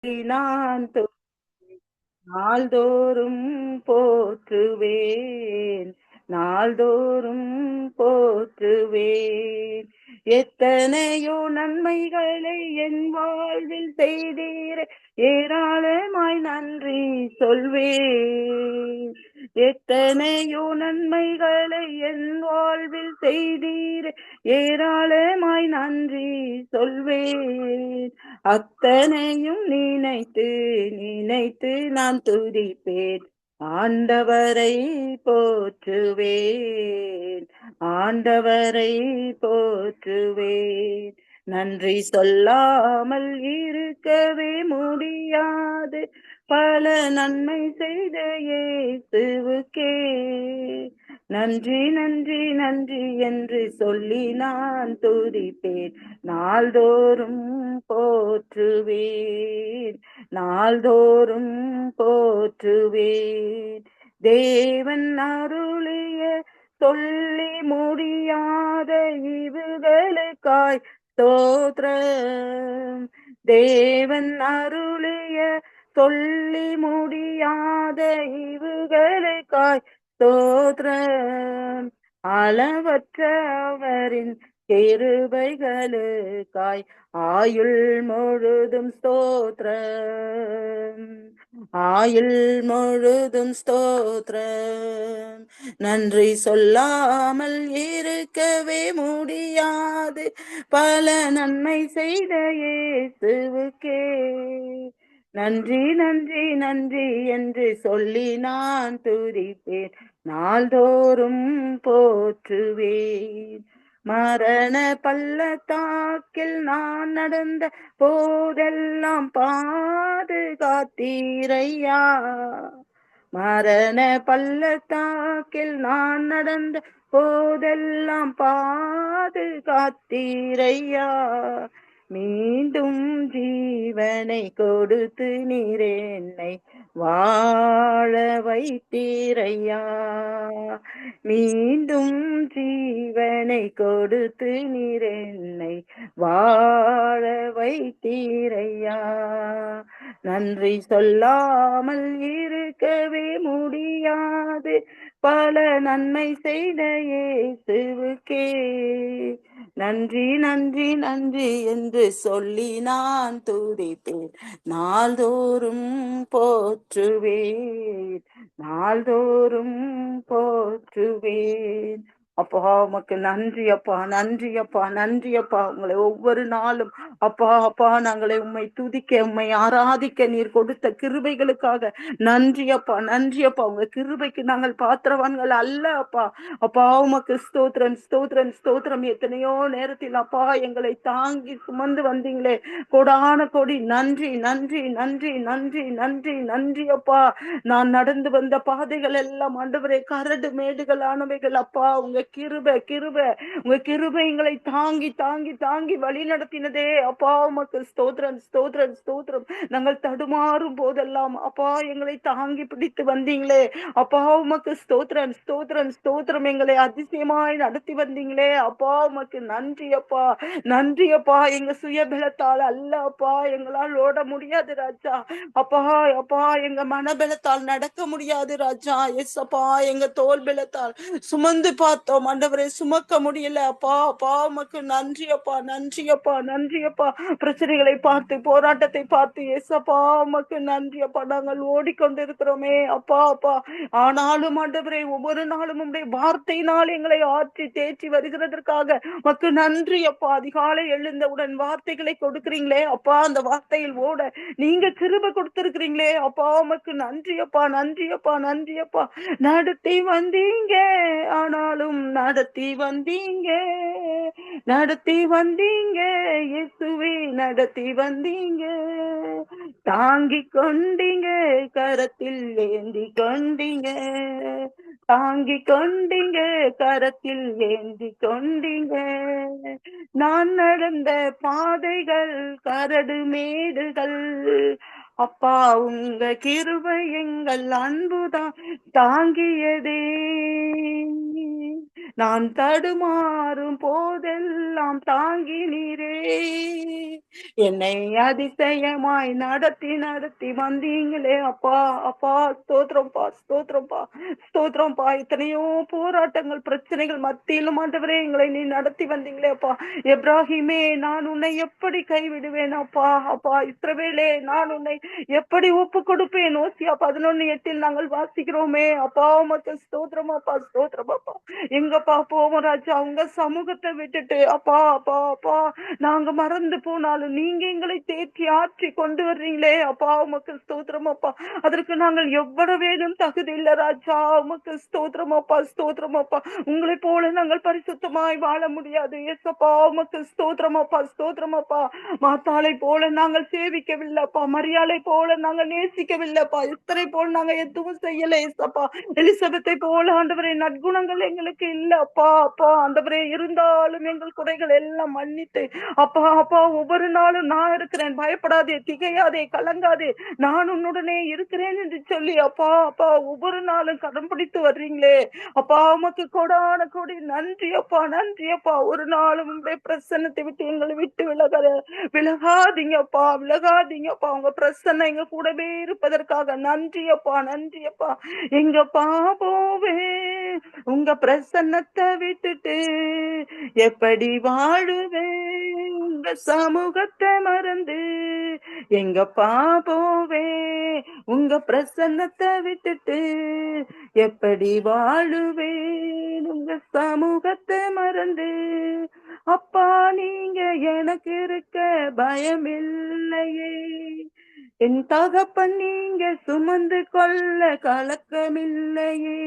நான் நாள்தோறும் போற்றுவேன், நாள்தோறும் போற்றுவேன். எத்தனையோ நன்மைகளை என் வாழ்வில் செய்தீர், ஏராளமாய் நன்றி சொல்வேன். எத்தனையோ நன்மைகளை என் வாழ்வில் செய்தீர், ஏராளமாய் நன்றி சொல்வேன். அத்தனையும் நினைத்து நினைத்து நான் துதிப்பேன், ஆண்டவரை போற்றுவேன், ஆண்டவரை போற்றுவேன். நன்றி சொல்லாமல் இருக்கவே முடியாது, பல நன்மை செய்த இயேசுவுக்கே நன்றி நன்றி நன்றி என்று சொல்லி நான் துதிப்பேன், நாள்தோறும் போற்றுவேன், நாள்தோறும் போற்றுவேன். தேவன் அருளிய சொல்லி முடியாத ஈவுகளுக்காய் ஸ்தோத்திரம். தேவன் அருளிய சொல்லி முடியாத ஈவுகளுக்காய் ஸ்தோத்திரம். அளவற்ற அவரின் கிருபைகளுக்காய் ஆயுள் முழுதும் ஸ்தோத்திரம், ஆயுள் முழுதும் ஸ்தோத்திரம். நன்றி சொல்லாமல் இருக்கவே முடியாது, பல நன்மை செய்த இயேசுவுக்கே நன்றி நன்றி நன்றி என்று சொல்லி நான் துதிப்பேன், நாள்தோறும் போற்றுவேன். மரண பள்ளத்தாக்கில் நான் நடந்த போதெல்லாம் பாதுகாத்தீரையா, மரண பள்ளத்தாக்கில் நான் நடந்த போதெல்லாம் பாதுகாத்தீரையா. மீண்டும் ஜீவனை கொடுத்து நீர் என்னை வாழ வைத்தீரையா, மீண்டும் ஜீவனை கொடுத்து நீர் என்னை வாழ வைத்தீரையா. நன்றி சொல்லாமல் இருக்கவே முடியாது, பல நன்மை செய்த இயேசுவுக்கே நன்றி நன்றி நன்றி என்று சொல்லி நான் துதிப்பேன், நாள்தோறும் போற்றுவேன், நாள்தோறும் போற்றுவேன். அப்பா உமக்கு நன்றி அப்பா, நன்றி அப்பா, நன்றி அப்பா. உங்களை ஒவ்வொரு நாளும் அப்பா அப்பா நாங்களை உம்மை துதிக்க, உம்மை ஆராதிக்க நீர் கொடுத்த கிருபைகளுக்காக நன்றி அப்பா, நன்றி அப்பா. உங்க கிருபைக்கு நாங்கள் பாத்திரவான்கள் அல்ல அப்பா. அப்பா உமக்கு ஸ்தோத்திரம் ஸ்தோத்திரம் ஸ்தோத்திரம். எத்தனையோ நேரத்தில் அப்பா எங்களை தாங்கி சுமந்து வந்தீங்களே, கொடான கொடி நன்றி நன்றி நன்றி நன்றி நன்றி நன்றி அப்பா. நான் நடந்து வந்த பாதைகள் எல்லாம் ஆண்டவரே கரடு மேடுகள் ஆனவைகள் அப்பா. உங்க கிருபை கிருபை, உங்க கிருபை எங்களை தாங்கி தாங்கி தாங்கி வழி நடத்தினதே அப்பா. உமக்கு ஸ்தோத்திரம் ஸ்தோத்திரம் ஸ்தோத்திரம். நாங்கள் தடுமாறும் போதெல்லாம் அப்பா எங்களை தாங்கி பிடித்து வந்தீங்களே அப்பா. உமக்கு ஸ்தோத்திரம் ஸ்தோத்திரம் ஸ்தோத்திரம். எங்களை அதிசயமாய் நடத்தி வந்தீங்களே அப்பா. உமக்கு நன்றி அப்பா, நன்றி அப்பா. எங்க சுயபலத்தால் அல்ல அப்பா, எங்களால் ஓட முடியாது ராஜா அப்பா. அப்பா எங்க மனபலத்தால் நடக்க முடியாது ராஜா. எஸ் அப்பா, எங்க தோல் பலத்தால் சுமந்து பார்த்தோம் ஆண்டவரே, சுமக்க முடியல அப்பா. அப்பா உமக்கு நன்றி அப்பா, நன்றி அப்பா, நன்றி அப்பா. பிரச்சனைகளை பார்த்து, போராட்டத்தை பார்த்து எஸ் அப்பா உமக்கு நன்றி அப்பா. நாங்கள் ஓடிக்கொண்டிருக்கிறோமே அப்பா அப்பா. ஆனாலும் ஆண்டவரே ஒவ்வொரு நாளும் உம்முடைய வார்த்தையினால் எங்களை ஆற்றி தேற்றி வருகிறதற்காக உமக்கு நன்றி அப்பா. அதிகாலை எழுந்தவுடன் வார்த்தைகளை கொடுக்கிறீங்களே அப்பா, அந்த வார்த்தையில் ஓட நீங்க கிருபை கொடுத்திருக்கிறீங்களே அப்பா. உமக்கு நன்றி அப்பா, நன்றி அப்பா, நன்றி அப்பா. நடத்தி வந்தீங்க, ஆனாலும் நடத்தி வந்தீங்க, நடத்தி வந்தீங்க இயேசுவே, நடத்தி வந்தீங்க. தாங்கி கொண்டீங்க, கரத்தில் ஏந்தி கொண்டீங்க, தாங்கி கொண்டீங்க, கரத்தில் ஏந்தி கொண்டீங்க. நான் நடந்த பாதைகள் கரடு மேடுகள் அப்பா, உங்க கிருபை எங்கள் அன்புதான் தாங்கியதே. நான் தடுமாறும் போதெல்லாம் தாங்கி நீரே. என்னை அதிசயமாய் நடத்தி நடத்தி வந்தீங்களே அப்பா. அப்பா ஸ்தோத்திரம்பா, ஸ்தோத்திரம்பா, ஸ்தோத்திரம்பா. எத்தனையோ போராட்டங்கள் பிரச்சனைகள் மத்தியிலும் ஆண்டவரே எங்களை நீ நடத்தி வந்தீங்களே அப்பா. எப்ராஹிமே, நான் உன்னை எப்படி கைவிடுவேன் அப்பா. அப்பா இஸ்ரவேலே, நான் உன்னை எப்படி ஒப்பு கொடுப்பேன். ஓசியா 11:8 நாங்கள் வாசிக்கிறோமே அப்பா. உமக்கு ஸ்தோத்திரமாப்பா, ஸ்தோத்திரமாப்பா. எங்கப்பா போவோம் ராஜா உங்க சமூகத்தை விட்டுட்டு அப்பா. அப்பா அப்பா நாங்க மறந்து போனாலும் நீங்க எங்களை தேற்றி ஆற்றி கொண்டு வர்றீங்களே அப்பா. உமக்கு ஸ்தோத்திரம் அப்பா. அதற்கு நாங்கள் எவ்வளவு வேணும் தகுதி இல்ல ராஜா. உமக்கு ஸ்தோத்திரம் அப்பா, ஸ்தோத்திரம் அப்பா. உங்களை போல நாங்கள் பரிசுத்தமாய் வாழ முடியாது ஏசப்பா. உமக்கு ஸ்தோத்திரம் அப்பா, ஸ்தோத்திரம் அப்பா. மாத்தாளை போல நாங்கள் சேவிக்கவில்லைப்பா. மரியாதை போல நாங்கள் நேசிக்கவில்லைப்பா. இத்தனை போல் நாங்க எதுவும் செய்யல ஏசப்பா. எலிசபெத்தை போல ஆண்டவரே நற்குணங்கள் எங்களுக்கு இல்ல அப்பா. அப்பா ஆண்டவரே இருந்தாலும் எங்கள் குறைகள் எல்லாம் மன்னித்து அப்பா. அப்பா ஒவ்வொரு நாளும் நான் இருக்கிறேன், பயப்படாதே, திகையாதே, கலங்காதே, நான் உன்னுடனே இருக்கிறேன் என்று சொல்லி அப்பா. அப்பா ஒவ்வொரு நாளும் கடன் பிடித்து வர்றீங்களே அப்பா. உமக்கு கொடான கொடி நன்றி அப்பா, நன்றி அப்பா. ஒரு நாளும் உங்களுடைய பிரசன்னத்தை விட்டு எங்களை விட்டு விலகாதீங்கப்பா, விலகாதீங்கப்பா. உங்க பிரசன்னம் எங்க கூடவே இருப்பதற்காக நன்றி அப்பா, நன்றி அப்பா. எங்கப்பா போவேன் உங்க பிரசன்னத்தை விட்டுட்டு, எப்படி வாழுவேன் உங்க சமூகத்தை மறந்து. எங்கப்பா போவேன் உங்க பிரசன்னத்தை விட்டுட்டு, எப்படி வாழுவேன் உங்க சமூகத்தை மறந்து. அப்பா நீங்க எனக்கு இருக்க பயமில்லையே. என் தகப்பன் நீங்க சுமந்து கொள்ள கலக்கமில்லையே.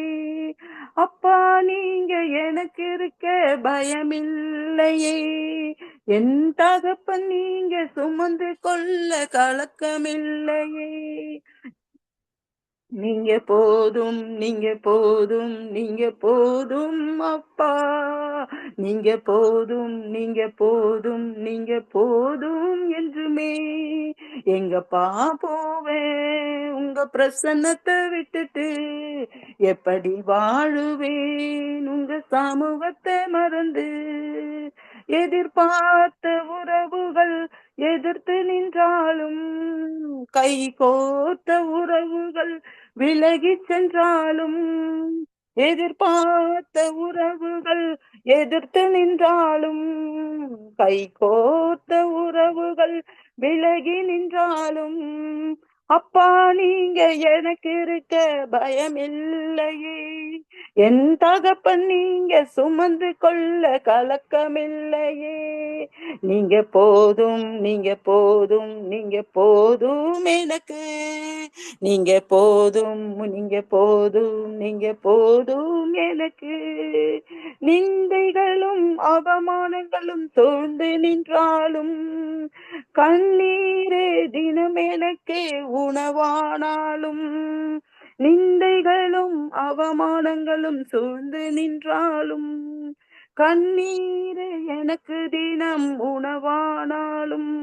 அப்பா நீங்க எனக்கு இருக்க பயமில்லையே. என் தகப்பன் நீங்க சுமந்து கொள்ள கலக்கமில்லையே. நீங்க போதும், நீங்க போதும், நீங்க போதும் அப்பா. நீங்க போதும், நீங்க போதும், நீங்க போதும் என்றுமே. எங்கப்பா போவேன் உங்க பிரசன்னத்தை விட்டுட்டு, எப்படி வாழுவேன் உங்க சமூகத்தை மறந்து. எதிர்பார்த்த உறவுகள் எதிர்த்து நின்றாலும், கை கோர்த்த உறவுகள் விலகி சென்றாலும், எதிர்பார்த்த உறவுகள் எதிர்த்து நின்றாலும், கை கோர்த்த உறவுகள் விலகி நின்றாலும், அப்பா நீங்க எனக்கு இருக்க பயமில்லையே. என் தகப்பன் நீங்க சுமந்து கொள்ள கலக்கமில்லையே. நீங்க போதும், நீங்க போதும், நீங்க போதும் எனக்கு. நீங்க போதும், நீங்க போதும், நீங்க போதும் எனக்கு. நிந்தைகளும் அவமானங்களும் சூழ்ந்து நின்றாலும், கண்ணீரே தினம் எனக்கே உணவானாலும், நிந்தைகளும் அவமானங்களும் சூழ்ந்து நின்றாலும், கண்ணீரே எனக்கு தினம் உணவானாலும்,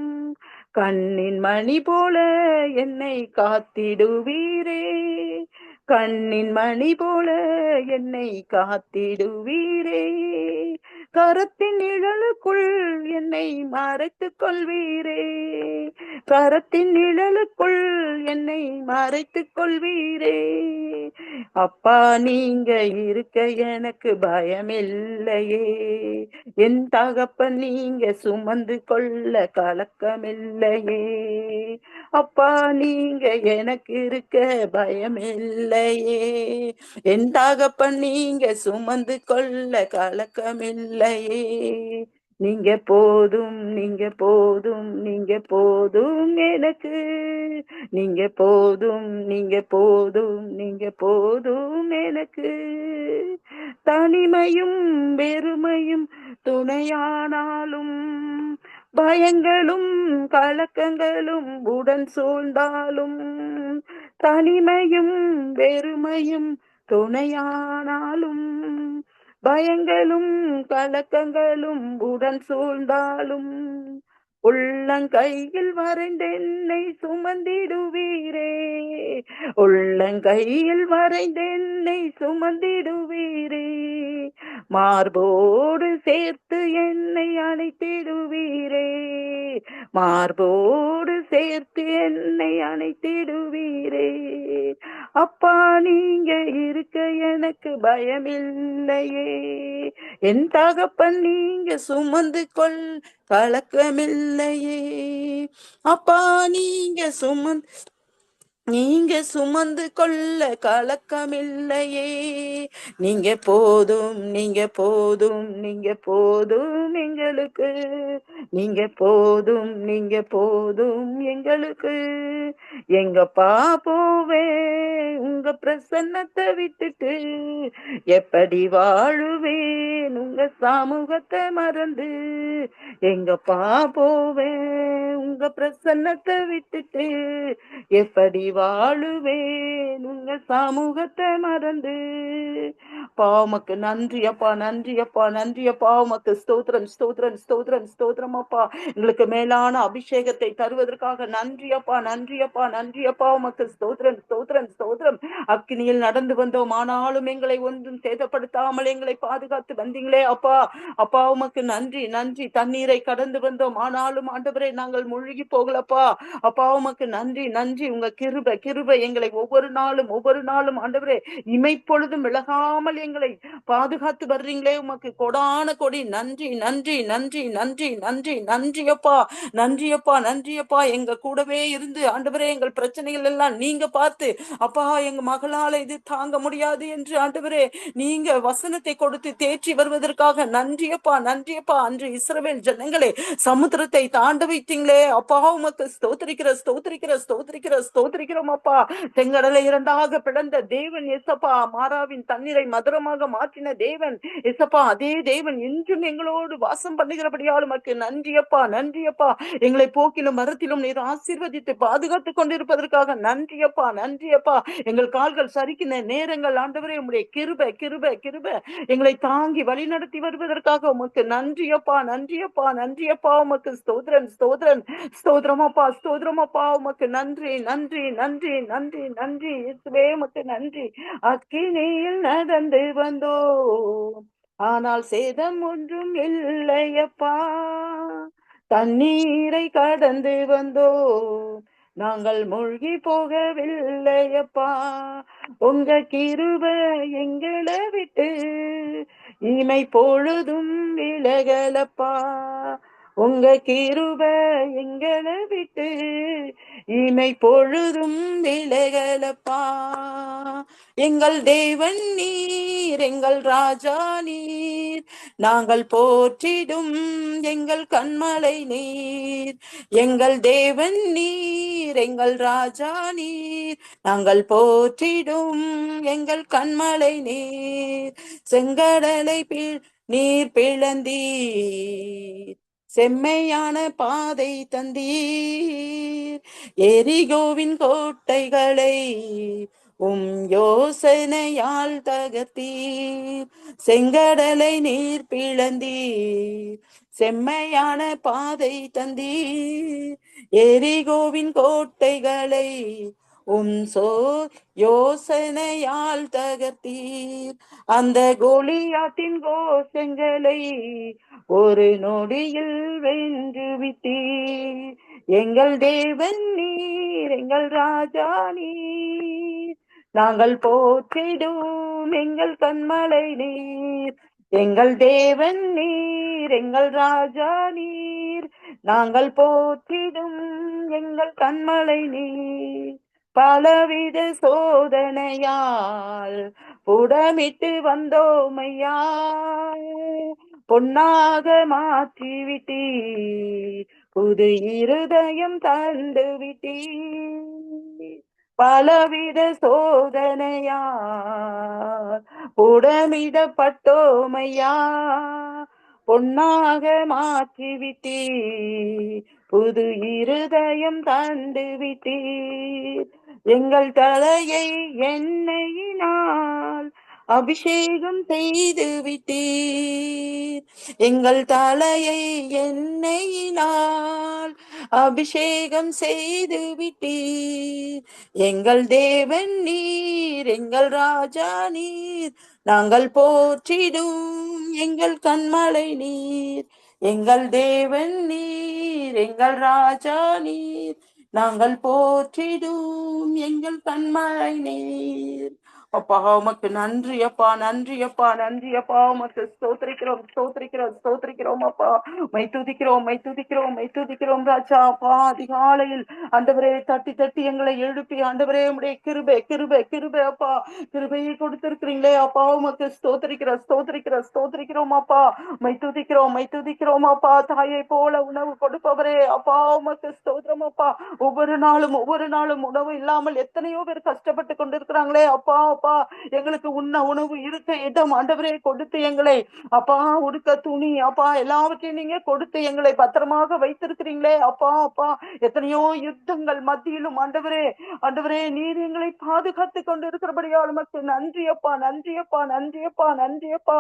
கண்ணின் மணி போல என்னை காத்திடுவீரே. கண்ணின் மணி போல என்னை காத்திடுவீரே. கரத்தின் நிழலுக்குள் என்னை மறைத்துக் கொள்வீரே. கரத்தின் நிழலுக்குள் என்னை மறைத்துக் கொள்வீரே. அப்பா நீங்க இருக்க எனக்கு பயமில்லையே. என் தகப்பன் நீங்க சுமந்து கொள்ள கலக்கமில்லையே. அப்பா நீங்க எனக்கு இருக்க பயமில்லையே. என் தகப்பன் நீங்க சுமந்து கொள்ள கலக்கமில்லையே. நீங்க போதும், நீங்க போதும், நீங்க போதும் எனக்கு. நீங்க போதும், நீங்க போதும், நீங்க போதும் எனக்கு. தனிமையும் வெறுமையும் துணையானாலும், பயங்களும் கலக்கங்களும் உடன் சூழ்ந்தாலும், தனிமையும் வெறுமையும் துணையானாலும், பயங்களும் கலக்கங்களும் உடன் சூழ்ந்தாலும், உள்ளங்கையில் வரைந்தென்னை சுமந்திடுவீரே. உள்ளங்கையில் வரைந்து என்னை சுமந்திடுவீரே, மார்போடு சேர்த்து என்னை அணைத்திடுவீரே, மார்போடு சேர்த்து என்னை அணைத்திடுவீரே. அப்பா நீங்க இருக்க எனக்கு பயமில்லையே, என் தகப்பன் நீங்க சுமந்து கொள் கலக்கமில்லையே. அப்பா நீங்க சுமந்து கொள்ள கலக்கமில்லையே. நீங்க போதும் நீங்க போதும் நீங்க போதும் எங்களுக்கு, நீங்க போதும் நீங்க போதும் எங்களுக்கு. எங்கப்பா போவேன் உங்க பிரசன்னத்தை விட்டுட்டு, எப்படி வாழுவேன் உங்க சமூகத்தை மறந்து. எங்கப்பா போவேன் உங்க பிரசன்னத்தை விட்டுட்டு, எப்படி வாழுவேன் உங்க சமூகத்தை மறந்து. பாவமக்கு நன்றி அப்பா, நன்றி அப்பா, நன்றி அப்பா. உமக்கு ஸ்தோத்திரம் ஸ்தோத்திரம் ஸ்தோத்திரம் ஸ்தோத்திரம் அப்பா. எங்களுக்கு மேலான அபிஷேகத்தை தருவதற்காக நன்றி அப்பா, நன்றி அப்பா, நன்றி அப்பா. உமக்கு ஸ்தோத்திரம் ஸ்தோத்திரம் ஸ்தோத்திரம். அக்கினியில் நடந்து வந்தோம், ஆனாலும் எங்களை ஒன்றும் சேதப்படுத்தாமல் எங்களை பாதுகாத்து வந்தீங்களே அப்பா. அப்பா உமக்கு நன்றி நன்றி. தண்ணீரை கடந்து வந்தோம், ஆனாலும் ஆண்டவரே நாங்கள் மூழ்கி போகலப்பா. அப்பா உமக்கு நன்றி நன்றி. உங்க கிருபை கிருபை எங்களை ஒவ்வொரு நாளும் ஆண்டவரே இமைப்பொழுதும் விலகாமல் எங்களை பாதுகாத்து வர்றீங்களே, உமக்கு கொடான கொடி நன்றி நன்றி நன்றி நன்றி நன்றி நன்றி அப்பா, நன்றி அப்பா, நன்றி அப்பா. எங்க கூடவே இருந்து ஆண்டவரே எங்கள் பிரச்சனைகள் எல்லாம் நீங்க பார்த்து, அப்பா எங்க மகளால இது தாங்க முடியாது என்று ஆண்டவரே நீங்க வசனத்தை கொடுத்து தேற்றி வருவதற்காக நன்றியப்பா, நன்றியப்பா. அன்று இஸ்ரவேல் ஜனங்களே சமுத்திரத்தை தாண்ட வைத்தீங்களே அப்பா, உமக்கு ஸ்தோத்திரிக்கிற ஸ்தோத்திரிக்கிற ஸ்தோத்திரிக்கிற ஸ்தோத்திரிக்கிறோம் அப்பா. செங்கடலை இரண்டாக பிளந்த தேவன் எசப்பா, மாறாவின் தண்ணீரை மதுரமாக மாற்றின தேவன் எசப்பா, அதே தேவன் இன்றும் எங்களோடு வாசம் பண்ணுகிறபடியால் உமக்கு நன்றியப்பா, நன்றியப்பா. எங்களை போக்கிலும் மரத்திலும் நீர் ஆசீர்வதித்து பாதுகாத்துக் கொண்டிருப்பதற்காக நன்றியப்பா, நன்றியப்பா. எங்கள் கால்கள் சரிக்கின நேரங்கள் ஆண்டவரே உம்முடைய கிருபை கிருபை கிருபை எங்களை தாங்கி வழி நடத்தி வருவதற்காக உமக்கு நன்றியப்பா, நன்றியப்பா, நன்றியப்பா. உமக்கு ஸ்தோத்திரம் ஸ்தோத்திரம் ஸ்தோத்திரமாப்பா, ஸ்தோத்திரமாப்பா. உமக்கு நன்றி நன்றி நன்றி நன்றி நன்றி இயேசுவே, உமக்கு நன்றி. அக்கினியில் நடந்து வந்தோ, ஆனால் சேதம் ஒன்றும் இல்லையப்பா. தண்ணீரை கடந்து வந்தோ, நாங்கள் மூழ்கி போகவில்லையப்பா. உங்க கிருபை எங்களை விட்டு இமை பொழுதும் விலகலப்பா. உங்க கிருபை எங்களை விட்டு இமை பொழுதும் விலகலப்பா. எங்கள் தேவன் நீர், எங்கள் ராஜா நீர், நாங்கள் போற்றிடும் எங்கள் கண்மலை நீர். எங்கள் தேவன் நீர், எங்கள் ராஜா நீர், நாங்கள் போற்றிடும் எங்கள் கண்மலை நீர். செங்கடலை நீர் பிளந்தீர், செம்மையான பாதை தந்தீர். எரிகோவின் கோட்டைகளை யோசனையால் தகர்த்தீர். செங்கடலை நீர் பிளந்தீர், செம்மையான பாதை தந்தீர். எரிகோவின் கோட்டைகளை யோசனையால் தகர்த்தீர். அந்த கோலியாத்தின் கோஷங்களை ஒரு நொடியில் வென்று விட்டீர். எங்கள் தேவன் நீர், எங்கள் ராஜா நீர், நாங்கள் போற்றிடும் எங்கள் கண்மலை நீர். எங்கள் தேவன் நீர், எங்கள் ராஜா நீர், நாங்கள் போற்றிடும் எங்கள் கண்மலை நீர். பலவித சோதனையால் புடமிட்டு வந்தோமையா, பொன்னாக மாற்றி விட்டீர், புது இருதயம் தந்து விட்டீர். பலவித சோதனையால் புடமிடப்பட்டோமையா, பொன்னாக மாற்றி விட்டீர், புது இருதயம் தந்து விட்டீர். எங்கள் தலையை எண்ணெயினால் அபிஷேகம் செய்து விட்டீர். எங்கள் தலையை எண்ணெயினால் அபிஷேகம் செய்து விட்டீர். எங்கள் தேவன் நீர், எங்கள் ராஜா நீர், நாங்கள் போற்றிடும் எங்கள் கண்மலை நீர். எங்கள் தேவன் நீர், எங்கள் ராஜா நீர், நாங்கள் போற்றிடும் எங்கள் கண்மலை நீர். அப்பா உமக்கு நன்றி அப்பா, நன்றி அப்பா, நன்றி அப்பா. உமக்கு ஸ்தோத்திரிக்கிறோம், ஸ்தோத்திரிக்கிறோம், ஸ்தோத்திரிக்கிறோம் அப்பா. மை துதிக்கிறோம், மை துதிக்கிறோம், மை துதிக்கிறோம் ராஜா. அப்பா அதிகாலையில் ஆண்டவரே தட்டி தட்டி எங்களை எழுப்பி ஆண்டவரே உடைய கிருபை கிருபை கிருபை அப்பா, கிருபையை கொடுத்திருக்கிறீங்களே அப்பா. உமக்கு ஸ்தோத்திரிக்கிறோம், ஸ்தோத்திரிக்கிறோம், ஸ்தோத்திரிக்கிறோம் அப்பா. மை துதிக்கிறோம், மை துதிக்கிறோம் அப்பா. தாயை போல உணவு கொடுப்பவரே அப்பா, உமக்கு ஸ்தோத்திரம் அப்பா. ஒவ்வொரு நாளும் உணவு இல்லாமல் எத்தனையோ பேர் கஷ்டப்பட்டு கொண்டிருக்கிறாங்களே அப்பா. அப்பா எங்களுக்கு உண்ண உணவு இருக்க இடம் ஆண்டவரே கொடுத்து எங்களை அப்பா உடுக்க துணி அப்பா எல்லாவற்றையும் நீங்க கொடுத்து எங்களை பத்திரமாக வைத்திருக்கிறீங்களே அப்பா. அப்பா எத்தனையோ யுத்தங்கள் மத்தியிலும் ஆண்டவரே ஆண்டவரே நீர் எங்களை பாதுகாத்து கொண்டு இருக்கிறபடியால் உமக்கு நன்றி அப்பா, நன்றி அப்பா, நன்றி அப்பா, நன்றி அப்பா.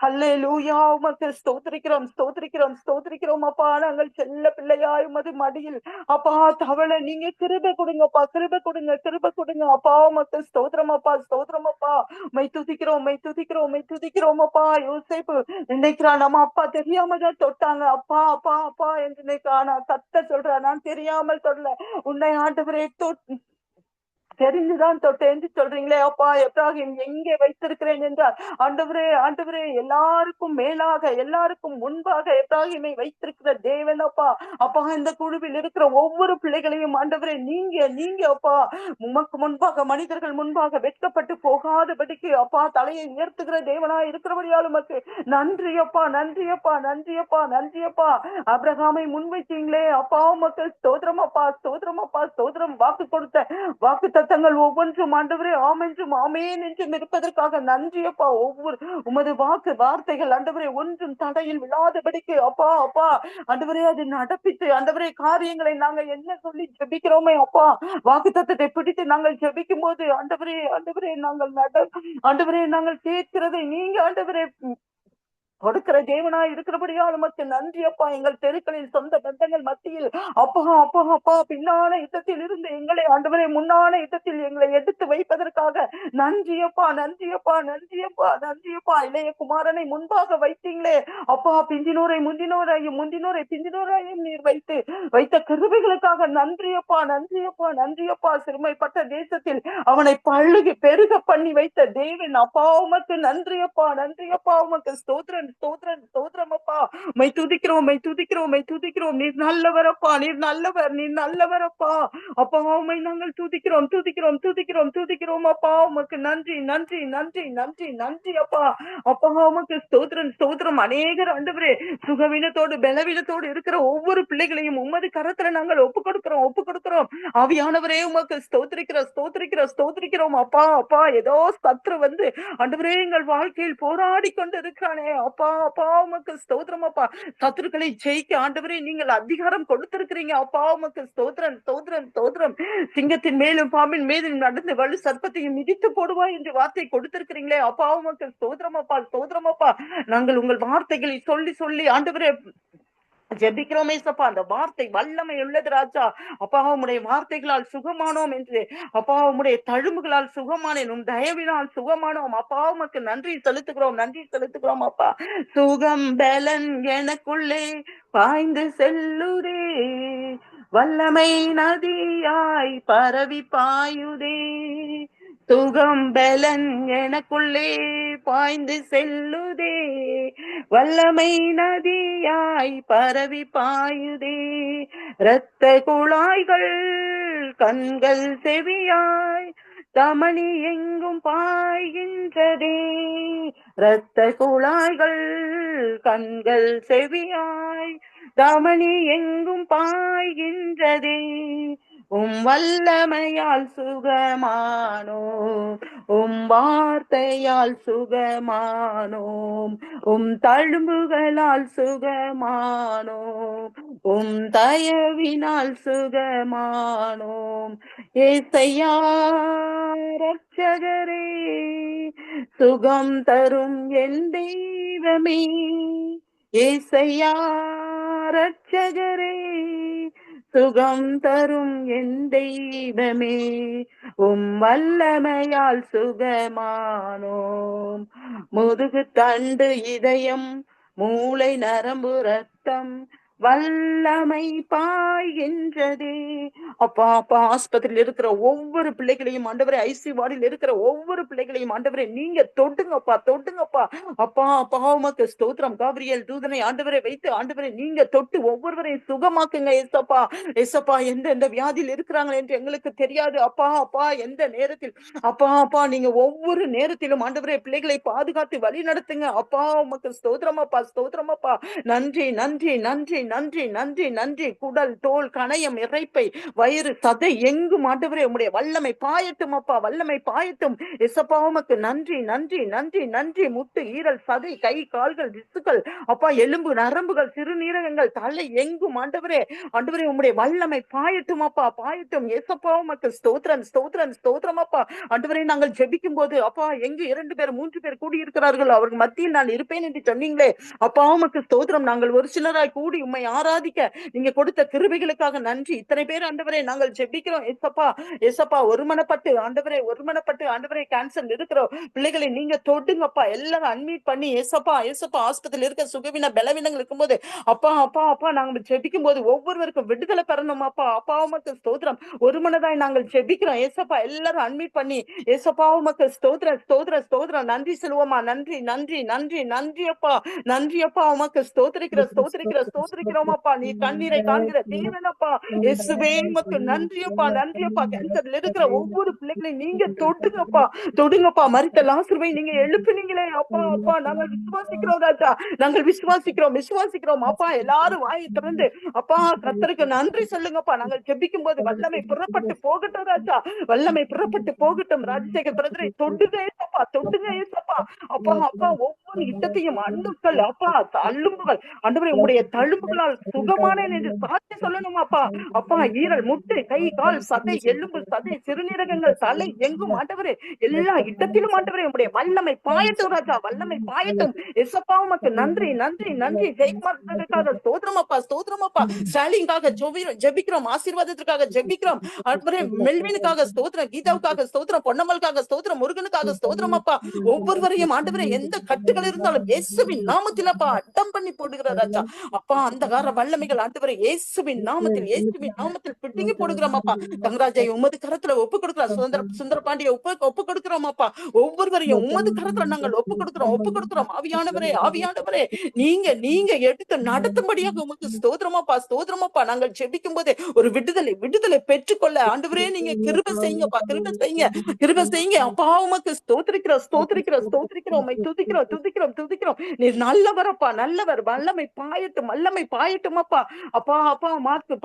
அல்லேலூயா. உமக்கு ஸ்தோத்திரிக்கிறோம், ஸ்தோத்திரிக்கிறோம், ஸ்தோத்திரிக்கிறோம் அப்பா. நாங்கள் செல்ல பிள்ளையாய் உமது மடியில் அப்பா தவளை நீங்க கிருபை கொடுங்கப்பா, கிருபை கொடுங்க, கிருபை கொடுங்க அப்பா. உமக்கு ஸ்தோத்திரம் அப்பா, ஸ்தோத்திரம் அப்பா. மை துதிக்கிறோம், மை துதிக்கிறோம், மை துதிக்கிறோம் அப்பா. யோசேப்பு நினைக்கிறான் நம்ம அப்பா தெரியாம தான் தொட்டாங்க அப்பா அப்பா அப்பா என்று நினைக்கிறான். நான் கத்த சொல்றேன், நான் தெரியாமல் சொல்லல, உன்னை ஆண்டவரே தெரிந்துதான் தொட்டேன் சொல்றீங்களே அப்பா. எப்ராஹிம் எங்கே வைத்திருக்கிறேன் என்றால் ஆண்டவரே ஆண்டவரே எல்லாருக்கும் மேலாக எல்லாருக்கும் முன்பாக எப்ராஹிமை வைத்திருக்கிற தேவன் அப்பா. அப்பா இந்த குழுவில் இருக்கிற ஒவ்வொரு பிள்ளைகளையும் ஆண்டவரே நீங்க நீங்க அப்பா உமக்கு முன்பாக மனிதர்கள் முன்பாக வெட்கப்பட்டு போகாதபடிக்கு அப்பா தலையை உயர்த்துகிற தேவனா இருக்கிறபடியால் உமக்கு நன்றி அப்பா, நன்றி அப்பா, நன்றி அப்பா, நன்றி அப்பா. ஆபிரகாமை முன்வைத்தீங்களே அப்பா, உமக்கு ஸ்தோத்திரம் அப்பா, ஸ்தோத்திரம் அப்பா, ஸ்தோத்திரம். வாக்கு கொடுத்த வாக்கு தத்தங்கள் ஒவ்வொன்றும் ஆண்டவரே ஆமென்றும் ஆமேன் என்றும் இருப்பதற்காக நன்றி அப்பா. ஒவ்வொரு உமது வார்த்தைகள் ஆண்டவரே ஒன்றும் தடையில் விழாதபடிக்கு அப்பா அப்பா ஆண்டவரே அது நடப்பித்து ஆண்டவரே காரியங்களை நாங்கள் என்ன சொல்லி ஜெபிக்கிறோமே அப்பா, வாக்கு தத்தத்தை பிடித்து நாங்கள் ஜெபிக்கும் போது ஆண்டவரே ஆண்டவரே நாங்கள் ஆண்டவரே நாங்கள் கேட்கிறதை நீங்க ஆண்டவரே கொடுக்கிற தேவனா இருக்கிறபடியால் உமக்கு நன்றி அப்பா. எங்கள் தெருக்களில் சொந்த பந்தங்கள் மத்தியில் அப்பா அப்பா அப்பா பின்னான யுத்தத்தில் இருந்து எங்களை ஆண்டவரே முன்னான யுத்தத்தில் எங்களை எடுத்து வைப்பதற்காக நன்றி அப்பா, நன்றி அப்பா, நன்றி அப்பா, நன்றி அப்பா. இளைய குமாரனை முன்பாக வைத்தீங்களே அப்பா, பிந்தினோரை முந்தினோரையும் முந்தினோரை பிந்தினோரையும் நீர் வைத்த கிருபைகளுக்காக நன்றி அப்பா, நன்றி அப்பா, நன்றி அப்பா. சிறுமைப்பட்ட தேசத்தில் அவனை பெருக பண்ணி வைத்த தேவன் அப்பா உமக்கு நன்றி அப்பா, நன்றி அப்பா. உமக்கு ஸ்தோத்திரம், ஸ்தோத்திரம், ஸ்தோத்திரம் அப்பா. மை துதிக்கிறோம், மை துதிக்கிறோம், மை துதிக்கிறோம். நீர் நல்லவர் அப்பா, நீர் நல்லவர், நீர் நல்லவர் அப்பா. அப்பா உம்மை நாங்கள் துதிக்கிறோம், துதிக்கிறோம், துதிக்கிறோம், துதிக்கிறோம் அப்பா. உமக்கு நன்றி, நன்றி, நன்றி, நன்றி, நன்றி அப்பா. அப்பா உமக்கு ஸ்தோத்திரம், ஸ்தோத்திரம். அநேகர் ஆண்டவரே சுகவீனத்தோடு பலவீனத்தோடு இருக்கிற ஒவ்வொரு பிள்ளைகளையும் உமது கரத்துல நாங்கள் ஒப்பு கொடுக்கிறோம், ஒப்பு கொடுக்கிறோம். ஆவியானவரே உமக்கு ஸ்தோத்திரிக்கிறோம், ஸ்தோத்திரிக்கிறோம், ஸ்தோத்திரிக்கிறோம் அப்பா. அப்பா ஏதோ சத்ரு வந்து ஆண்டவரே எங்கள் வாழ்க்கையில் போராடி கொண்டு இருக்கிறானே அப்பா அப்பா உமக்கு ஸ்தோத்திரம் அப்பா. சத்துருக்களை ஜெயிக்க ஆண்டவரே நீங்கள் அதிகாரம் கொடுத்திருக்கிறீங்க அப்பா. உமக்கு ஸ்தோத்திரம், ஸ்தோத்திரம், ஸ்தோத்திரம். சிங்கத்தின் மேலும் பாம்பின் மேலும் நடந்து வலு சர்ப்பத்தையும் மிதித்து போடுவாய் என்று வார்த்தை கொடுத்திருக்கிறீங்களே அப்பா. உமக்கு ஸ்தோத்திரம் அப்பா, ஸ்தோத்திரம் அப்பா. நாங்கள் உங்கள் வார்த்தைகளை சொல்லி சொல்லி ஆண்டவரே ஜெபிக்கிறோமே சப்பா. அந்த வார்த்தை வல்லமை உள்ளது ராஜா. அப்பா உம்முடைய வார்த்தைகளால் சுகமானோம் என்று அப்பா, உம்முடைய தழும்புகளால் சுகமானேன், உம் தயவினால் சுகமானோம் அப்பா. உமக்கு நன்றி செலுத்துகிறோம், நன்றி செலுத்துகிறோம் அப்பா. சுகம் பலன் எனக்குள்ளே பாய்ந்து செல்லுதே, வல்லமை நதியாய் பரவி பாயுதே. சுகம் பலன் எனக்குள்ளே பாய்ந்து செல்லுதே, வல்லமை நதியாய் பரவி பாயுதே. இரத்த குழாய்கள் கண்கள் செவியாய் தமணி எங்கும் பாய்கின்றதே. இரத்த குழாய்கள் கண்கள் செவியாய் தமணி எங்கும் பாய்கின்றதே. வல்லமையால் சுகமானோம், வார்த்தையால் சுகமானோம், தழும்புகளால் சுகமானோம், தயவினால் சுகமானோம். ஏசையா ரட்சகரே, சுகம் தரும் என் தெய்வமே, ஏசையா ரட்சகரே, சுகம் தரும் என் தெய்வமே, வல்லமையால் சுகமானோம். முதுகு தண்டு இதயம் மூளை நரம்பு ரத்தம் வல்லமை பாய்கின்றதே. அப்பா அப்பா, ஆஸ்பத்திரியில் இருக்கிற ஒவ்வொரு பிள்ளைகளையும் ஆண்டவரே, ஐசி வார்டில் இருக்கிற ஒவ்வொரு பிள்ளைகளையும் ஆண்டவரே நீங்க தொட்டுங்கப்பா, தொட்டுங்கப்பா. அப்பா அப்பா, உமக்கு ஸ்தோத்திரம். காபிரியல் தூதனை ஆண்டவரை வைத்து ஆண்டவரை நீங்க தொட்டு ஒவ்வொருவரையும் சுகமாக்குங்க ஏசப்பா. ஏசப்பா, எந்த வியாதியில் இருக்கிறாங்க என்று எங்களுக்கு தெரியாது அப்பா. அப்பா, எந்த நேரத்தில் அப்பா அப்பா நீங்க ஒவ்வொரு நேரத்திலும் ஆண்டவரே பிள்ளைகளை பாதுகாத்து வழி நடத்துங்க அப்பா. உமக்கு ஸ்தோத்திரமாப்பா, ஸ்தோத்திரமாப்பா. நன்றி நன்றி நன்றி நன்றி நன்றி நன்றி. குடல், தோல், கணையம், இறைப்பை, வயிறு, சதை எங்கும் ஆண்டவரே உம்முடைய வல்லமை பாயட்டும் அப்பா, வல்லமை பாயட்டும். எசப்பா, உமக்கு நன்றி நன்றி நன்றி நன்றி. முட்டு, ஈரல், சதை, கை, கால்கள், திசுக்கள் அப்பா, எலும்பு, நரம்புகள், சிறுநீரகங்கள், தலை எங்கும் ஆண்டவரே ஆண்டவரே உம்முடைய வல்லமை பாயட்டும் அப்பா, பாயட்டும். எசப்பா, உமக்கு ஸ்தோத்திரம் ஸ்தோத்திரம் ஸ்தோத்திரம் அப்பா. ஆண்டவரே, நாங்கள் ஜெபிக்கும் போது அப்பா, எங்கு 2 பேர் 3 பேர் கூடியிருக்கிறார்கள் அவர்கள் மத்தியில் நான் இருப்பேன் என்று சொன்னீங்களே அப்பா. உமக்கு ஸ்தோத்திரம். நாங்கள் ஒரு சிலராய் கூடி உம்மை ஆராதிக்க நீங்க கொடுத்த கிருபைகளுக்காக நன்றி. இத்தனை பேர் ஆண்டவரே நாங்கள் ஜெபிக்கிறோம் ஏசப்பா. ஏசப்பா, ஒருமனப்பட்டு ஆண்டவரே, ஒருமனப்பட்டு ஆண்டவரே, கேன்சர் இருக்கிற பிள்ளைகளை நீங்க தொடுங்கப்பா. எல்லாரும் அன்மீட் பண்ணி ஏசப்பா, ஏசப்பா, ஆஸ்பத்திரியில் இருக்க சுகவீன பலவீனங்கள் இருக்கும்போது அப்பா அப்பா அப்பா, நாங்கள் ஜெபிக்கும் போது ஒவ்வொருவருக்கும் விடுதலை பெறணும் அப்பா. அப்பா, உமக்கு ஸ்தோத்திரம். ஒருமனதாய் நாங்கள் ஜெபிக்கிறோம் ஏசப்பா. எல்லாரும் அன்மீட் பண்ணி ஏசப்பா, உமக்கு ஸ்தோத்திரம் ஸ்தோத்திரம் ஸ்தோத்திரம். நன்றி சொல்லுவோமா? நன்றி நன்றி நன்றி நன்றி அப்பா, நன்றி அப்பா. உமக்கு ஸ்தோத்திரிக்கிற ஸ்தோத்திரிக்கிற ஸ்தோத்திரிக்கிறோமாப்பா. நீ கண்ணீரை காண்கிற தேவனப்பா. இயேசுவே, உமக்கு நன்றியப்பா, நன்றியப்பா. கேன்சர்ல இருக்கிற ஒவ்வொரு பிள்ளைகளையும் நீங்க தொடுங்கப்பா, தொடுங்கப்பா. மரித்த லாசருவை நீங்க எழுப்பினீங்களே அப்பா. அப்பா, நாங்கள் விசுவாசிக்கிறோம் ராஜா, நாங்கள் விசுவாசிக்கிறோம் விசுவாசிக்கிறோம் அப்பா. எல்லாரும் வாயை திறந்து அப்பா கர்த்தருக்கு நன்றி சொல்லுங்கப்பா. நாங்கள் ஜெபிக்கும் போது வல்லமை புறப்பட்டு போகட்டும் ராஜா, வல்லமை புறப்பட்டு போகட்டும். ராஜசேகர் பிரதரை தொடுங்க ஏசப்பா, தொடுங்க ஏசப்பா. அப்பா அப்பா, ஒவ்வொரு இடத்தையும் அண்டுக்கள் அப்பா, தள்ளும்புகள் ஆண்டவரே உம்முடைய தழும்புகளால் சுகமானேன் என்று சாட்சி சொல்லணும் அப்பா. அப்பா, ஈரல், முட்டை, கை, கால், சதை, எலும்பு, சதை, சிறுநீரகங்கள், தலை எங்கும் ஆண்டவரே எல்லா இடத்திலும் ஆண்டவரே உம்முடைய வல்லமை பாயட்டும் ராஜா, வல்லமை பாயட்டும். எசப்பா, உமக்கு நன்றி நன்றி நன்றி. ஜெயக்குமார் ஸ்தோத்திரமாப்பா, ஸ்தோத்திரமாப்பா. ஸ்டாலிங்காக ஜெபிக்கிறோம், ஆசீர்வாதத்திற்காக ஜெபிக்கிறோம் ஆண்டவரே. மெல்வினுக்காக ஸ்தோத்திரம், கீதாவுக்காக ஸ்தோத்திரம், பொன்னம்மலுக்காக ஸ்தோத்திரம், முருகனுக்காக ஸ்தோத்திரம் அப்பா. ஒவ்வொருவரையும் ஆண்டவரே எந்த கட்டுகள் இருந்தாலும் இயேசுவின் நாமத்தில் அப்பா அட்டம் பண்ணி போடுகிற ராஜா. அப்பா, அந்தகார வல்லமைகள் ஆண்டவரே இயேசுவின் நாமத்தில், இயேசுவின் நாமத்தில் பிடுங்கி போடுகிறோம் அப்பா. தங்கராஜை உமது கரத்துல ஒப்பு கொடுக்கிறோம். சுந்தர பாண்டிய ஒப்பு கொடுக்கிறோம் அப்பா. ஒவ்வொருவரையும் உமது கரத்துல நாங்கள் ஒப்பு கொடுக்கிறோம், ஒப்பு கொடுக்கிறோம். ஆவியானவரே, ஆவியானவரே, நீங்க நீங்க எடுத்து நடத்தும்படியாக உமக்கு ஸ்தோத்திரமாப்பா, ஸ்தோத்திரமாப்பா. நாங்கள் ஜெபிக்கும் போதே ஒரு விடுதலை விடுதலை பெற்றுக்கொள்ள ஆண்டவரே நீங்க கிருபை செய்யுங்கப்பா, கிருபை செய்யுங்க, கிருபை செய்யுங்க அப்பா. உமக்கு ஸ்தோத்திரிக்கிறோம் ஸ்தோத்திரிக்கிறோம் ஸ்தோத்திரிக்கிறோம். உம்மை துதிக்கிறோம் துதிக்கிறோம் துதிக்கிறோம். நீர் நல்லவரப்பா, நல்லவர். வல்லமை பாயட்டும், வல்லமை பாயட்டும் அப்பா. அப்பா அப்பா, மார்க்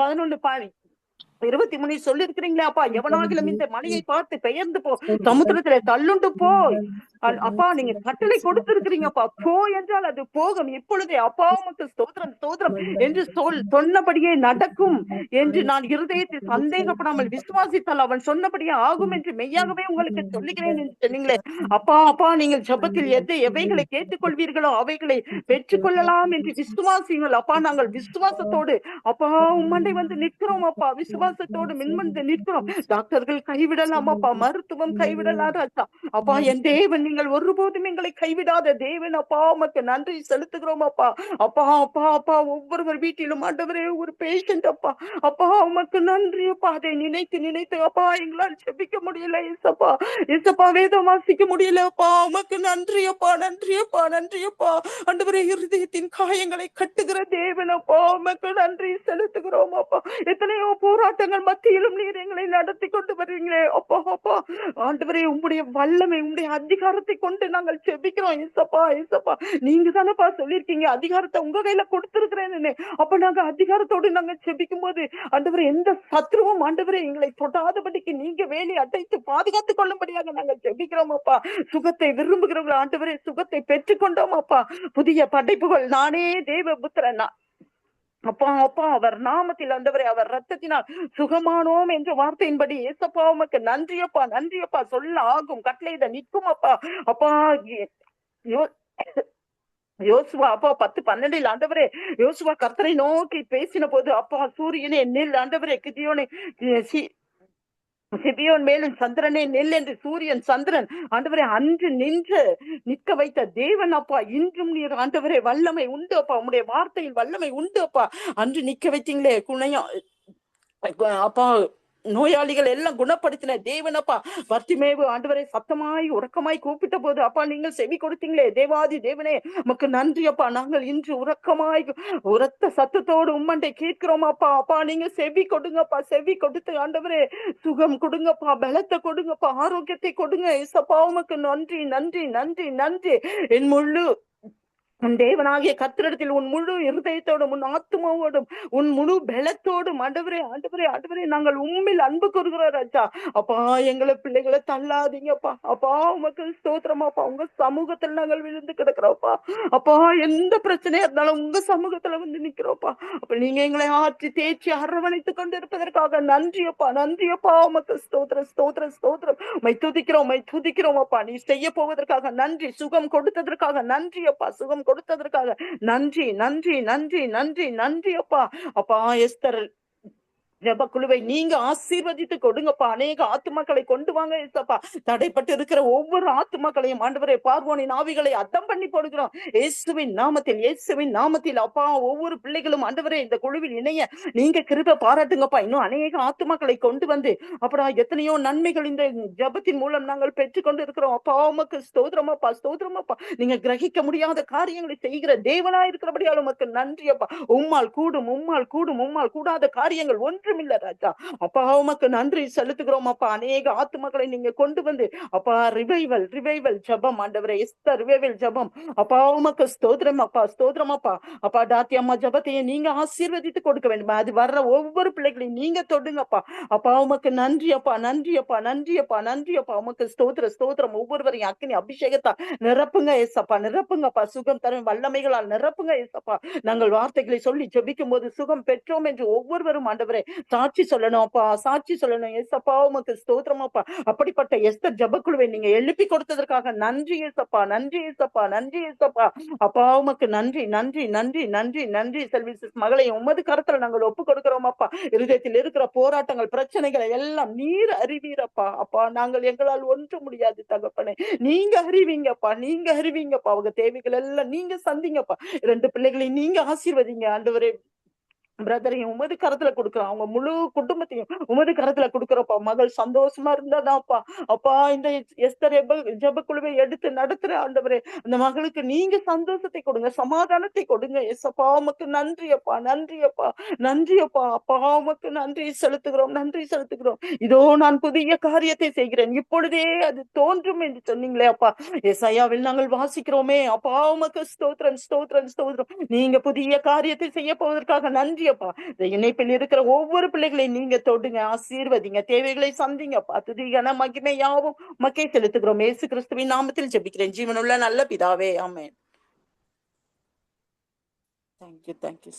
11:23 சொல்லி இருக்கிறீங்களே அப்பா. எவனாகிலும் இந்த மலையை பார்த்து பெயர்ந்து போ, சமுத்திரத்திலே தள்ளுண்டு போய் அப்பா நீங்க கட்டளை கொடுத்திருக்கிறீங்கப்பா. போ என்றால் அது போகும் இப்பொழுதே அப்பா. உமக்கு ஸ்தோத்திரம் ஸ்தோத்திரம் என்று சொன்னபடியே நடக்கும் என்று நான் இருதயத்தில் சந்தேகப்படாமல் விசுவாசித்தால் அவன் சொன்னபடியே ஆகும் என்று மெய்யாகவே உங்களுக்கு சொல்லுகிறேன் என்று சொன்னீங்களே அப்பா. அப்பா, நீங்கள் ஜெபத்தில் எவைகளை கேட்டுக்கொள்வீர்களோ அவைகளை பெற்றுக்கொள்ளலாம் என்று விசுவாசிங்கள் அப்பா. நாங்கள் விசுவாசத்தோடு அப்பா உம்மண்டை வந்து நிற்கிறோம் அப்பா. விசுவாசத்தோடு மின்மந்து நிற்கிறோம். டாக்டர்கள் கைவிடலாம் அப்பா, மருத்துவம் கைவிடலாம் ராஜா. அப்பா, என் தேவன் நீங்கள் ஒருபோதும் எங்களை கைவிடாத தேவன் அப்பா. உமக்கு நன்றி செலுத்துகிறோம் அப்பா. அப்பா அப்பா அப்பா, ஒவ்வொருவர் வீட்டிலும் ஆண்டவரே ஒரு பேஷண்ட் அப்பா. அப்பா, உமக்கு நன்றி அப்பா. அதை நினைத்து நினைத்து அப்பா எங்களால் ஜெபிக்க முடியல ஏசப்பா. ஏசப்பா, வேதம் வாசிக்க முடியல அப்பா. உமக்கு நன்றி அப்பா, நன்றி அப்பா, நன்றி அப்பா. ஆண்டவரே, இருதயத்தின் காயங்களை கட்டுகிற தேவன் அப்பா. உமக்கு நன்றி செலுத்துகிறோம் அப்பா. எத்தனையோ போராட்டம் போராட்டங்கள் மத்தியிலும் நீர் எங்களை நடத்தி கொண்டு வருவீங்களே அப்பா அப்பா. ஆண்டவரே, உம்முடைய வல்லமை, உம்முடைய அதிகாரத்தை கொண்டு நாங்கள் செபிக்கிறோம். ஏசப்பா ஏசப்பா, நீங்க தானப்பா சொல்லியிருக்கீங்க அதிகாரத்தை உங்க கையில கொடுத்திருக்கிறேன்னு. அப்ப நாங்க அதிகாரத்தோடு நாங்க செபிக்கும் போது ஆண்டவரே, எந்த சத்ருவும் ஆண்டவரே எங்களை தொடாதபடிக்கு நீங்க வேலி அடைத்து பாதுகாத்துக் கொள்ளும்படியாக நாங்கள் ஜெபிக்கிறோம் அப்பா. சுகத்தை விரும்புகிறவர்கள் ஆண்டவரே சுகத்தை பெற்றுக்கொண்டோம் அப்பா. புதிய படைப்புகள், நானே தேவபுத்திரன், அப்பா அப்பா, அவர் நாமத்தில் ஆண்டவரே, அவர் ரத்தத்தினால் சுகமானோம் என்ற வார்த்தையின்படி ஏசப்பா உமக்கு நன்றியப்பா நன்றியப்பா. சொல்ல ஆகும், கட்டளையிட நிற்கும் அப்பா. அப்பா, யோ- யோசுவா அப்பா 10:12 ஆண்டவரே, யோசுவா கர்த்தரை நோக்கி பேசின போது அப்பா, சூரியனே நெல் ஆண்டவரே, கிதியோனே சிபியோன் மேலும் சந்திரனே நெல் என்று சூரியன் சந்திரன் ஆண்டவரே அன்று நின்று நிற்க வைத்த தேவன் அப்பா, இன்றும் நீர் ஆண்டவரே வல்லமை உண்டு அப்பா. உம்முடைய வார்த்தையில் வல்லமை உண்டு அப்பா. அன்று நிற்க வைத்தீங்களே குணையா அப்பா, நோயாளிகள் எல்லாம் குணப்படுத்தின தேவனப்பா. பர்த்திமேவு ஆண்டவரை சத்தமாய் உறக்கமாய் கூப்பிட்ட போது அப்பா, நீங்கள் செவி கொடுத்தீங்களே தேவாதி தேவனே, உமக்கு நன்றி அப்பா. நாங்கள் இன்று உறக்கமாய் உரத்த சத்தத்தோடு உம்மண்டை கேட்கிறோம் அப்பா. அப்பா, நீங்க செவி கொடுங்கப்பா. செவி கொடுத்து ஆண்டவரே சுகம் கொடுங்கப்பா, பலத்தை கொடுங்கப்பா, ஆரோக்கியத்தை கொடுங்க ஏசப்பா. உமக்கு நன்றி நன்றி நன்றி நன்றி. என் முழு உன் தேவனாகிய கர்த்தரிடத்தில் உன் முழு இருதயத்தோடும் உன் ஆத்துமாவோடும் உன் முழு பலத்தோடும் ஆண்டவரே ஆண்டவரே ஆண்டவரே நாங்கள் உம்மில் அன்பு கூறுகிறோம் ராஜா. அப்பா, எங்களை பிள்ளைகளை தள்ளாதீங்கப்பா. அப்பா, உமக்கு ஸ்தோத்திரமாப்பா. உங்க சமூகத்தில் நாங்கள் விழுந்து கிடக்கிறோம்ப்பா. அப்பா, எந்த பிரச்சனையா இருந்தாலும் உங்க சமூகத்துல வந்து நிக்கிறோம்ப்பா. அப்ப நீங்க எங்களை ஆற்றி தேய்ச்சி அரவணைத்துக் கொண்டு இருப்பதற்காக நன்றியப்பா நன்றியப்பா. உமக்கு ஸ்தோத்திரம் ஸ்தோத்திரம் ஸ்தோத்திரம். மை துதிக்கிறோம் அப்பா. நீ செய்ய போவதற்காக நன்றி. சுகம் கொடுத்ததற்காக நன்றி அப்பா. சுகம் கொடுத்ததற்காக நன்றி நன்றி நன்றி நன்றி நன்றி அப்பா. அப்பா, எஸ்தர் ஜெப குழுவை நீங்க ஆசீர்வதித்து கொடுங்கப்பா. அநேக ஆத்துமாக்களை கொண்டு வாங்க ஏசப்பா. தடைப்பட்டு இருக்கிற ஒவ்வொரு ஆத்துமாக்களையும் ஆண்டவரே, பார்வோனின் ஆவிகளை அத்தம் பண்ணி போடுகிறோம் இயேசுவின் நாமத்தில். இயேசுவின் நாமத்தில் அப்பா, ஒவ்வொரு பிள்ளைகளும் ஆண்டவரே இந்த குழுவில் இணைய நீங்க கிருபை பாராட்டுங்கப்பா. இன்னும் அநேக ஆத்துமாக்களை கொண்டு வந்து அப்புறம் எத்தனையோ நன்மைகள் இந்த ஜபத்தின் மூலம் நாங்கள் பெற்றுக்கொண்டு இருக்கிறோம் அப்பா. உமக்கு ஸ்தோத்திரமாப்பா ஸ்தோத்திரமாப்பா. நீங்க கிரகிக்க முடியாத காரியங்களை செய்கிற தேவனா இருக்கிறபடியால் உமக்கு நன்றி அப்பா. உம்மால் கூடும் உம்மால் கூடும் உம்மால் கூடாத காரியங்கள் ஒன்றும் இல்ல ராஜா. அப்பா, உமக்கு நன்றி செலுத்துகிறோம் அப்பா. அநேக ஆத்துமக்களை நீங்க கொண்டு வந்து அப்பா, ரிவைவல் ரிவைவல் ஜபம் ஆண்டவரே, எஸ்தர் ரிவைவல் ஜபம் அப்பா. உமக்கு ஸ்தோத்திரம் அப்பா ஸ்தோத்திரம் அப்பா. அப்பா, டாத்தி அம்மா ஜபத்தையே நீங்க ஆசீர்வதித்து கொடுக்க வேண்டும். அது வர்ற ஒவ்வொரு பிள்ளைகளையும் நீங்க தொடுங்கப்பா. அப்பா, உமக்கு நன்றி அப்பா நன்றி அப்பா நன்றி அப்பா நன்றி அப்பா. உமக்கு ஸ்தோத்திர ஸ்தோத்திரம். ஒவ்வொருவரையும் அக்கினி அபிஷேகத்தா நிரப்புங்க ஏசப்பா நிரப்புங்கப்பா. சுகம் தரும் வல்லமைகளால் நிரப்புங்க ஏசப்பா. நாங்கள் வார்த்தைகளை சொல்லி ஜெபிக்கும் போது சுகம் பெற்றோம் என்று ஒவ்வொருவரும் ஆண்டவரே சாட்சி சொல்லணும் அப்பா. சாட்சி சொல்லணும் ஏசப்பா. உமக்கு ஸ்தோத்திரமாப்பா. அப்படிப்பட்ட எஸ்தர் ஜபக்குழுவை நீங்க எழுப்பி கொடுத்ததற்காக நன்றி ஏசப்பா நன்றி ஏசப்பா நன்றி ஏசப்பா. அப்பா, உமக்கு நன்றி நன்றி நன்றி நன்றி நன்றி. செல்வி மகளை உமது கருத்துல நாங்கள் ஒப்பு கொடுக்கிறோம் அப்பா. இருதயத்தில் இருக்கிற போராட்டங்கள் பிரச்சனைகளை எல்லாம் நீர் அறிவீரப்பா. அப்பா, நாங்கள் எங்களால் ஒன்று முடியாது தகப்பனே. நீங்க அறிவீங்கப்பா நீங்க அறிவீங்கப்பா. அவங்க தேவைகள் எல்லாம் நீங்க சந்திங்கப்பா. 2 பிள்ளைகளை நீங்க ஆசீர்வதிங்க ஆண்டவரே. பிரதரையும் உமது கரத்துல கொடுக்குறோம். அவங்க முழு குடும்பத்தையும் உமது கரத்துல கொடுக்குறோம்ப்பா. மகள் சந்தோஷமா இருந்தாதான்ப்பா. அப்பா, இந்த எஸ்தர் ஜெபக்குழுவை எடுத்து நடத்துற ஆண்டவரே, அந்த மகளுக்கு நீங்க சந்தோஷத்தை கொடுங்க, சமாதானத்தை கொடுங்க ஏசப்பா. உமக்கு நன்றி அப்பா நன்றி அப்பா நன்றி அப்பா. அப்பா, உமக்கு நன்றி செலுத்துகிறோம் நன்றி செலுத்துகிறோம். இதோ நான் புதிய காரியத்தை செய்கிறேன், இப்பொழுதே அது தோன்றும் என்று சொன்னீங்களே அப்பா. ஏசாயாவில் நாங்கள் வாசிக்கிறோமே அப்பா. உமக்கு ஸ்தோத்திரம் ஸ்தோத்திரம் ஸ்தோத்திரம். நீங்க புதிய காரியத்தை செய்ய போவதற்காக நன்றி அப்பா. இந்த இணைப்பில் இருக்கிற ஒவ்வொரு பிள்ளைகளையும் நீங்க தொடுங்க, ஆசீர்வதிங்க, தேவைகளை சந்திங்கப்பா. துதிகன மகிமை யாவும் மக்கை செலுத்துகிறோம். இயேசு கிறிஸ்துவின் நாமத்தில் ஜெபிக்கிறேன் ஜீவனுள்ள நல்ல பிதாவே, ஆமென். தேங்க்யூ.